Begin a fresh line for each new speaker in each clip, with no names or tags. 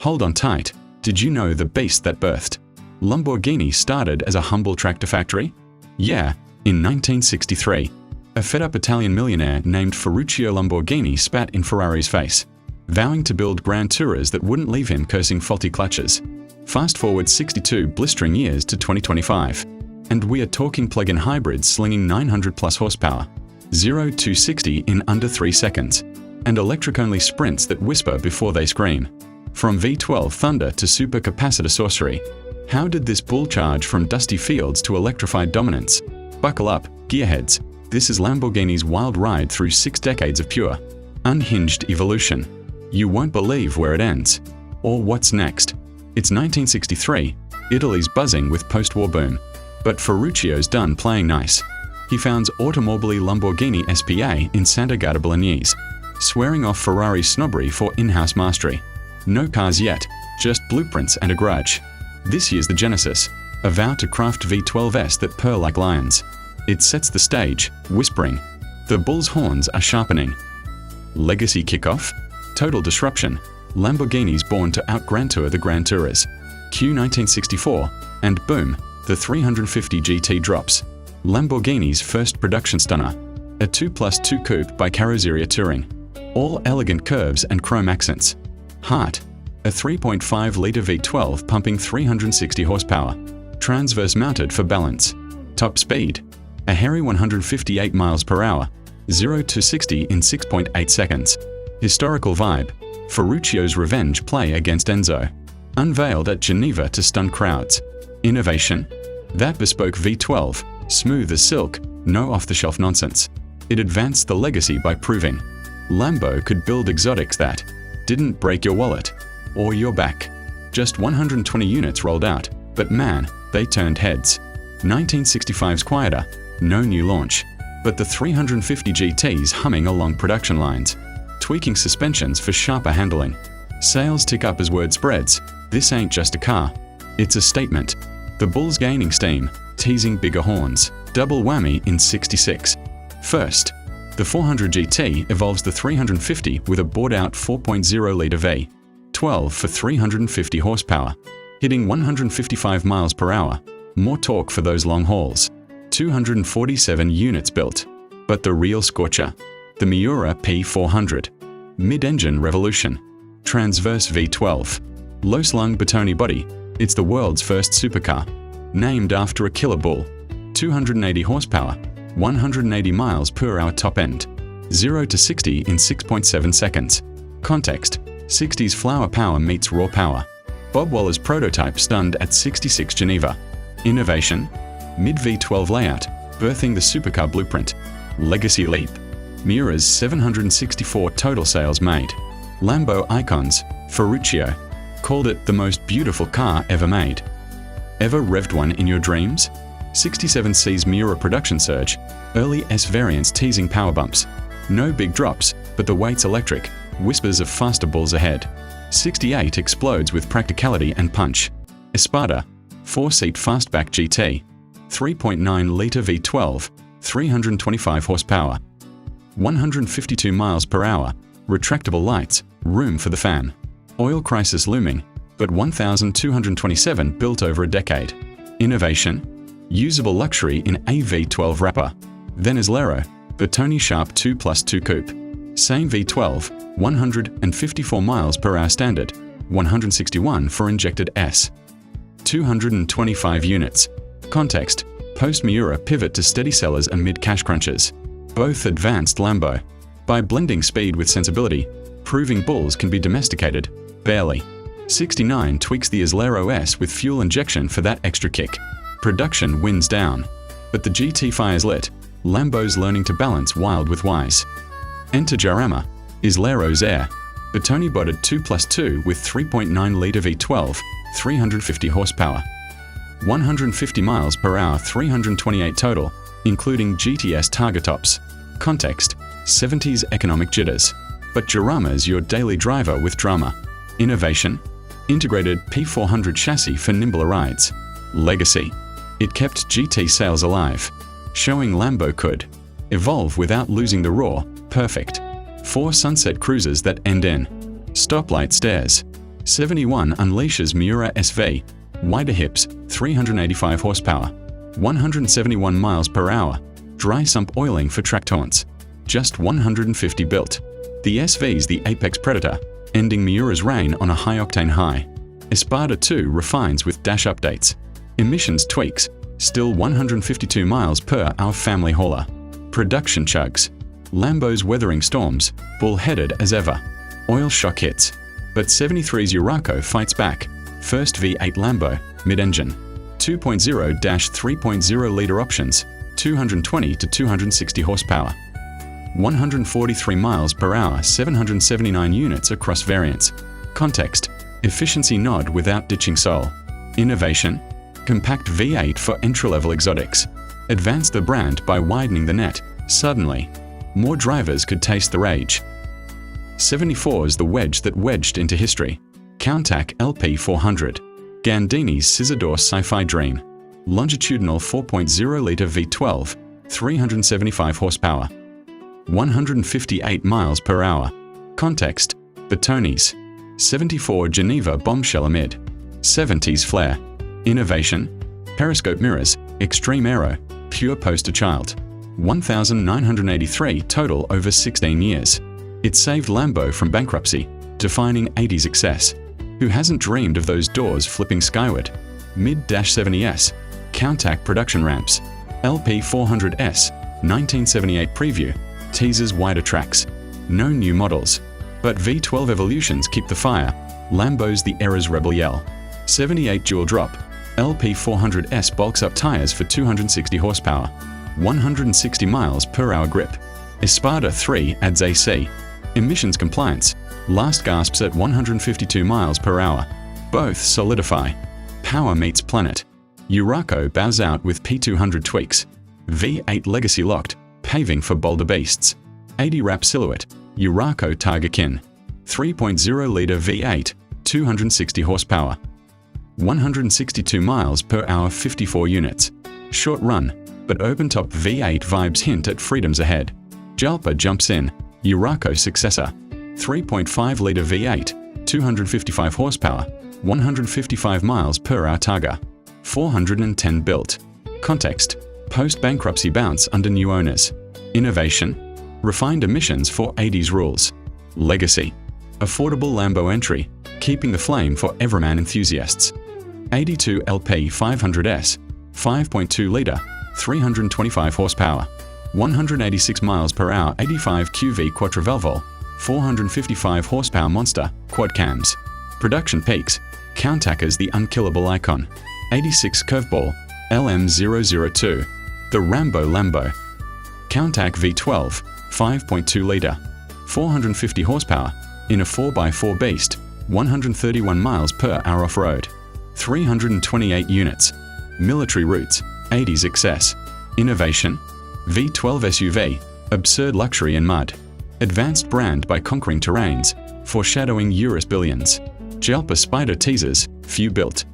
Hold on tight. Did you know the beast that birthed Lamborghini started as a humble tractor factory? Yeah, in 1963. A fed-up Italian millionaire named Ferruccio Lamborghini spat in Ferrari's face, vowing to build Grand Tourers that wouldn't leave him cursing faulty clutches. Fast forward 62 blistering years to 2025, and we are talking plug-in hybrids slinging 900+ horsepower, 0 to 60 in under 3 seconds, and electric-only sprints that whisper before they scream. From V12 thunder to supercapacitor sorcery, how did this bull charge from dusty fields to electrified dominance? Buckle up, gearheads. This is Lamborghini's wild ride through 6 decades of pure, unhinged evolution. You won't believe where it ends, or what's next. It's 1963, Italy's buzzing with post-war boom. But Ferruccio's done playing nice. He founds Automobili Lamborghini SPA in Sant'Agata Bolognese, swearing off Ferrari's snobbery for in-house mastery. No cars yet, just blueprints and a grudge. This year's the genesis, a vow to craft V12s that purr like lions. It sets the stage, whispering. The bull's horns are sharpening. Legacy kickoff? Total disruption. Lamborghini's born to out-Grand Tour the Grand Tourers. Q 1964, and boom, the 350 GT drops. Lamborghini's first production stunner. A 2+2 coupe by Carrozzeria Touring. All elegant curves and chrome accents. Heart. A 3.5-litre V12 pumping 360 horsepower. Transverse mounted for balance. Top speed. A hairy 158 miles per hour. 0 to 60 in 6.8 seconds. Historical vibe. Ferruccio's revenge play against Enzo. Unveiled at Geneva to stun crowds. Innovation. That bespoke V12, smooth as silk, no off-the-shelf nonsense. It advanced the legacy by proving Lambo could build exotics that didn't break your wallet or your back. Just 120 units rolled out, but man, they turned heads. 1965's quieter, no new launch, but the 350 GT's humming along production lines, tweaking suspensions for sharper handling. Sales tick up as word spreads. This ain't just a car, it's a statement. The bull's gaining steam, teasing bigger horns. Double whammy in 66. First, the 400 GT evolves the 350 with a bored-out 4.0-litre V12 for 350 horsepower, hitting 155 miles per hour. More torque for those long hauls. 247 units built. But the real scorcher, the Miura P400. Mid-engine revolution. Transverse V12. Low-slung Bertone body. It's the world's first supercar. Named after a killer bull. 280 horsepower. 180 miles per hour top end. 0 to 60 in 6.7 seconds. Context. 60s flower power meets raw power. Bob Waller's prototype stunned at 66 Geneva. Innovation. Mid V12 layout, birthing the supercar blueprint. Legacy leap. Miura's 764 total sales made. Lambo icons. Ferruccio called it the most beautiful car ever made. Ever revved one in your dreams? 67 sees Miura production surge, early S variants teasing power bumps. No big drops, but the weight's electric, whispers of faster bulls ahead. 68 explodes with practicality and punch. Espada, 4-seat fastback GT, 3.9-litre V12, 325 horsepower. 152 miles per hour, retractable lights, room for the fan. Oil crisis looming, but 1,227 built over a decade. Innovation. Usable luxury in a V12 wrapper. Then Islero, Bertone Sharp 2+2 coupe. Same V12, 154 miles per hour standard, 161 for injected S. 225 units. Context. Post-Miura pivot to steady sellers amid cash crunches. Both advanced Lambo. By blending speed with sensibility, proving bulls can be domesticated. Barely. 69 tweaks the Islero S with fuel injection for that extra kick. Production winds down, but the GT fire's lit. Lambo's learning to balance wild with wise. Enter Jarama, Islero's Air. Bertone bodied 2+2 with 3.9-litre V12, 350 horsepower. 150 miles per hour, 328 total, including GTS targa tops. Context, 70s economic jitters. But Jarama's your daily driver with drama. Innovation, integrated P400 chassis for nimbler rides. Legacy. It kept GT sales alive, showing Lambo could evolve without losing the raw, perfect. 4 sunset cruisers that end in stoplight stairs. 71 unleashes Miura SV, wider hips, 385 horsepower, 171 miles per hour, dry sump oiling for track taunts, just 150 built. The SV's the apex predator, ending Miura's reign on a high-octane high. Espada 2 refines with dash updates. Emissions tweaks, still 152 miles per hour family hauler. Production chugs. Lambo's weathering storms, bull-headed as ever. Oil shock hits. But 73's Uraco fights back. First V8 Lambo, mid-engine. 2.0-3.0 litre options, 220 to 260 horsepower. 143 miles per hour, 779 units across variants. Context: efficiency nod without ditching soul. Innovation: compact V8 for entry-level exotics. Advance the brand by widening the net. Suddenly, more drivers could taste the rage. 74 is the wedge that wedged into history. Countach LP400. Gandini's Scissor-door sci-fi dream. Longitudinal 4.0-litre V12, 375 horsepower. 158 miles per hour. Context: Batonis. 74 Geneva bombshell amid. 70s flair. Innovation: periscope mirrors, extreme aero, pure poster child. 1,983 total over 16 years. It saved Lambo from bankruptcy, defining 80s excess. Who hasn't dreamed of those doors flipping skyward? Mid-70s. Countach production ramps. LP400S, 1978 preview, teases wider tracks. No new models. But V12 evolutions keep the fire. Lambo's the era's rebel yell. 78 dual drop. LP400S bulks up tires for 260 horsepower. 160 miles per hour grip. Espada 3 adds AC. Emissions compliance. Last gasps at 152 miles per hour. Both solidify. Power meets planet. Uraco bows out with P200 tweaks. V8 legacy locked, paving for bolder beasts. 80 wrap silhouette. Uraco Targakin. 3.0-litre V8, 260 horsepower. 162 miles per hour, 54 units. Short run, but open-top V8 vibes hint at freedoms ahead. Jalpa jumps in. Uraco successor. 3.5-litre V8, 255 horsepower, 155 miles per hour Targa. 410 built. Context: post-bankruptcy bounce under new owners. Innovation: refined emissions for 80s rules. Legacy: affordable Lambo entry, keeping the flame for Everman enthusiasts. 82 LP 500S, 5.2-litre, 325 horsepower, 186 miles per hour, 85 QV Quattrovalvole, 455 horsepower monster, quad cams. Production peaks: Countach as the unkillable icon. 86 curveball, LM002, the Rambo Lambo. Countach V12, 5.2-litre, 450 horsepower, in a 4x4 beast, 131 miles per hour off-road. 328 units. Military roots, 80s excess. Innovation: V12 SUV, absurd luxury and mud. Advanced brand by conquering terrains, foreshadowing Urus billions. Jalpa Spider teasers, few built.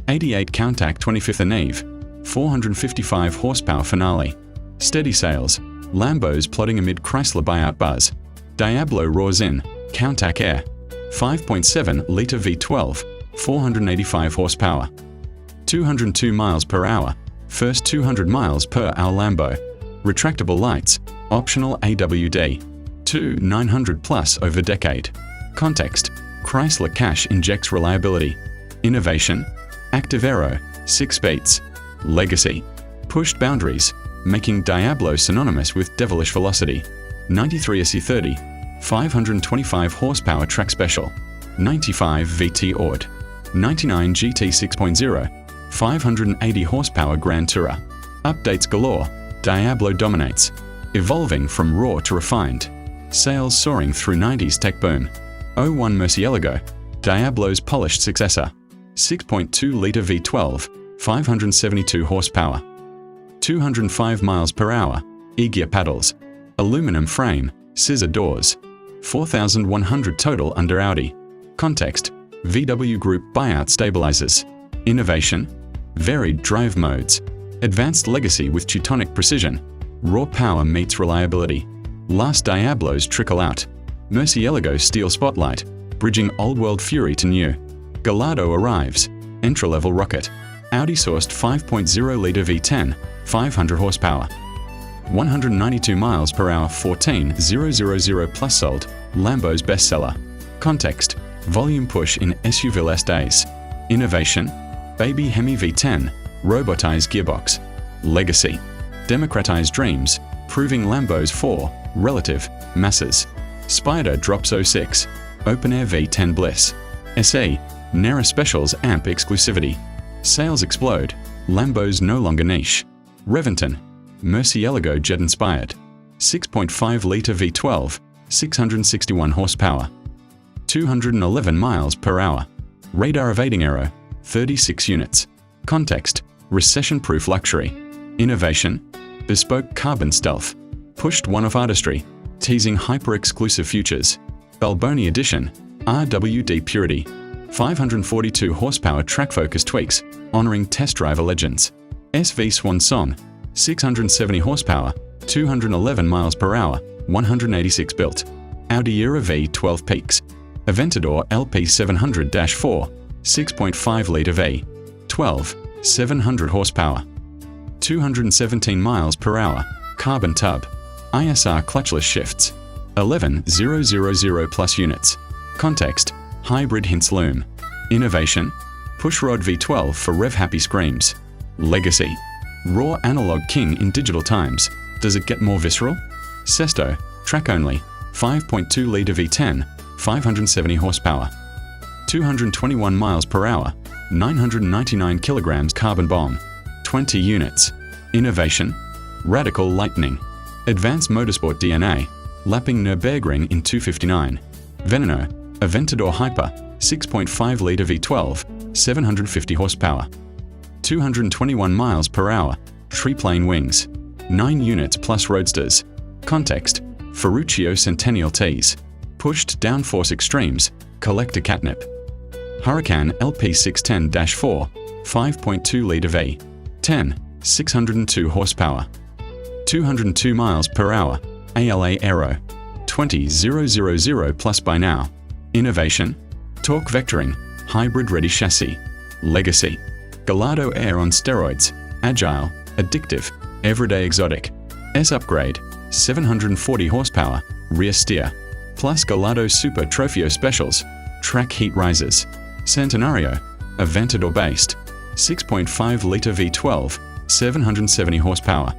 88 Countach 25th Neve, 455 horsepower finale. Steady sales. Lambo's plodding amid Chrysler buyout buzz. Diablo roars in. Countach Air, 5.7-litre V12, 485 horsepower. 202 miles per hour. First 200 miles per hour Lambo. Retractable lights. Optional AWD. 900 plus over decade. Context: Chrysler cash injects reliability. Innovation: active aero, 6 speeds. Legacy: pushed boundaries, making Diablo synonymous with devilish velocity. 93 SE30, 525 horsepower track special. 95 VT Ord. 99 GT 6.0, 580 horsepower Grand Tourer. Updates galore. Diablo dominates, evolving from raw to refined. Sales soaring through 90s tech boom. 01 Murcielago, Diablo's polished successor. 6.2-litre V12, 572 horsepower. 205 miles per hour, e-gear paddles. Aluminum frame, scissor doors. 4,100 total under Audi. Context: VW Group buyout stabilizers. Innovation: varied drive modes. Advanced legacy with Teutonic precision. Raw power meets reliability. Last Diablos trickle out. Murcielago steel spotlight. bridging old-world fury to new. Gallardo arrives. Entry-level rocket. Audi-sourced 5.0-litre V10, 500 horsepower. 192 miles per hour, 14,000 plus sold. Lambo's bestseller. Context: volume push in SUV days. Innovation: baby Hemi V10, robotized gearbox. Legacy: democratized dreams, proving Lambo's 4 relative masses. Spider drops 06, open-air V10 bliss. SE: Nera Specials amp exclusivity. Sales explode. Lambo's no longer niche. Revuelto, Murcielago jet-inspired. 6.5-litre V12, 661 horsepower. 211 miles per hour. Radar evading aero, 36 units. Context: recession-proof luxury. Innovation: bespoke carbon stealth. Pushed one-off artistry, teasing hyper-exclusive futures. Balboni edition, RWD purity. 542 horsepower track-focused tweaks, honoring test driver legends. SV Swan Song, 670 horsepower, 211 miles per hour, 186 built. Audi Miura V12 peaks. Aventador LP 700-4, 6.5-litre V12, 700 horsepower. 217 miles per hour, carbon tub. ISR clutchless shifts. 11,000 plus units. Context: hybrid hints loom. Innovation: pushrod V12 for rev-happy screams. Legacy: raw analog king in digital times. Does it get more visceral? Sesto, track only, 5.2-litre V10, 570 horsepower. 221 miles per hour, 999 kilograms carbon bomb. 20 units. Innovation: radical lightning. Advanced motorsport DNA, lapping Nürburgring in 259. Veneno, Aventador Hyper, 6.5-litre V12, 750 horsepower. 221 miles per hour, triplane wings. 9 units plus roadsters. Context: Ferruccio Centennial Tees. Pushed downforce extremes, collector catnip. Huracan LP 610-4, 5.2-litre V10, 602 horsepower. 202 miles per hour, ALA Aero. 20,000 plus by now. Innovation: torque vectoring, hybrid-ready chassis. Legacy: Gallardo Air on steroids, agile, addictive, everyday exotic. S upgrade, 740 horsepower, rear steer. Plus Gallardo Super Trofeo Specials, track heat risers. Centenario, Aventador based, 6.5-litre V12, 770 horsepower.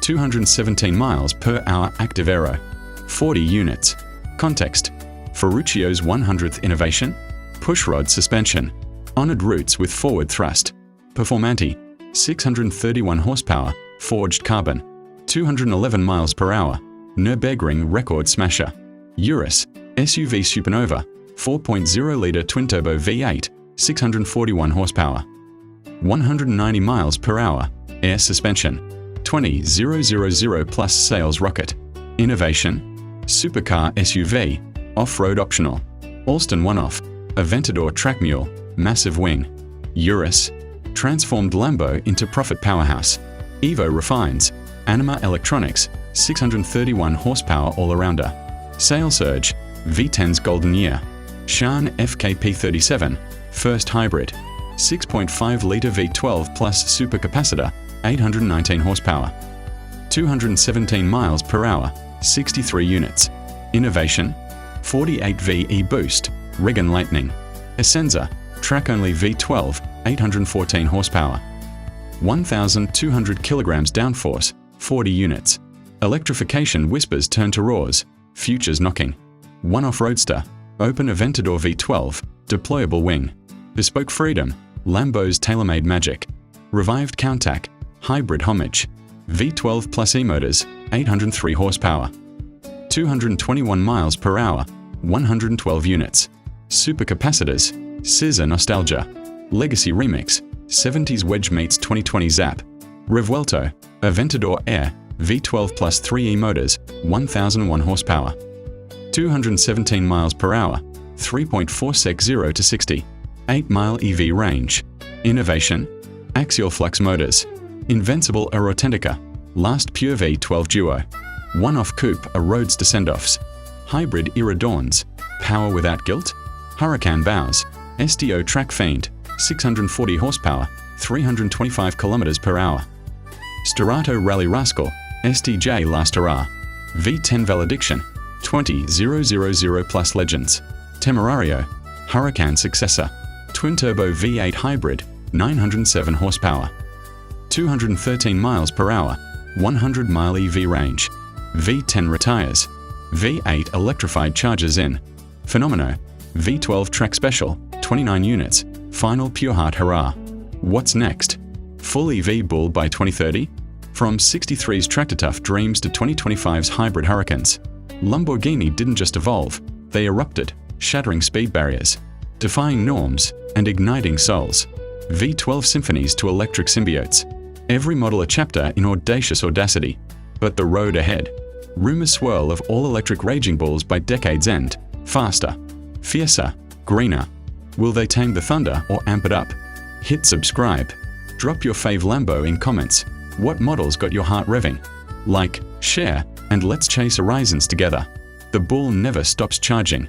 217 miles per hour active aero. 40 units. Context: Ferruccio's 100th innovation? Pushrod suspension. Honored roots with forward thrust. Performanti, 631 horsepower, forged carbon. 211 miles per hour, Nürburgring record smasher. Urus, SUV Supernova, 4.0-litre twin-turbo V8, 641 horsepower. 190 miles per hour, air suspension. 20,000 plus sales rocket. Innovation: supercar SUV, off-road optional. Alston one-off, Aventador track mule, massive wing. Urus, transformed Lambo into profit powerhouse. Evo refines, Anima Electronics, 631 horsepower all-arounder. Sale surge, V10's golden year. Shan FKP37, first hybrid. 6.5-litre V12 plus supercapacitor, 819 horsepower. 217 miles per hour, 63 units. Innovation: 48V e-boost, Regan Lightning. Essenza, track-only V12, 814 horsepower. 1,200 kilograms downforce, 40 units. Electrification whispers turn to roars, futures knocking. One-off roadster, open Aventador V12, deployable wing. Bespoke freedom, Lambo's tailor-made magic. Revived Countach, hybrid homage. V12 plus e-motors, 803 horsepower. 221 miles per hour, 112 units. Supercapacitors, scissor nostalgia. Legacy remix, 70s wedge meets 2020 zap. Revuelto, Aventador Air, V12 plus 3 e-motors, 1001 horsepower. 217 miles per hour, 3.460 to 60. 8-mile EV range. Innovation: axial flux motors. Invincible Aerotentica, last pure V12 duo. One-off coupe are roadster send-offs. Hybrid era dawns. Power without guilt? Huracan Bows, STO Track Fiend, 640 horsepower, 325 km per hour. Starato Rally Rascal, STJ Last Hurrah, V10 Valediction, 20000 plus Legends. Temerario, Huracan Successor, twin-turbo V8 hybrid, 907 horsepower. 213 miles per hour, 100-mile EV range. V10 retires. V8 electrified charges in. Fenomeno, V12 Track Special, 29 units, final pure heart hurrah. What's next? Full EV bull by 2030? From 63's tractor-tough dreams to 2025's hybrid hurricanes, Lamborghini didn't just evolve, they erupted, shattering speed barriers, defying norms, and igniting souls. V12 symphonies to electric symbiotes. Every model a chapter in audacious audacity. But the road ahead. Rumors swirl of all-electric raging bulls by decade's end. Faster, fiercer, greener. Will they tame the thunder or amp it up? Hit subscribe. Drop your fave Lambo in comments. What models got your heart revving? Like, share, and let's chase horizons together. The bull never stops charging.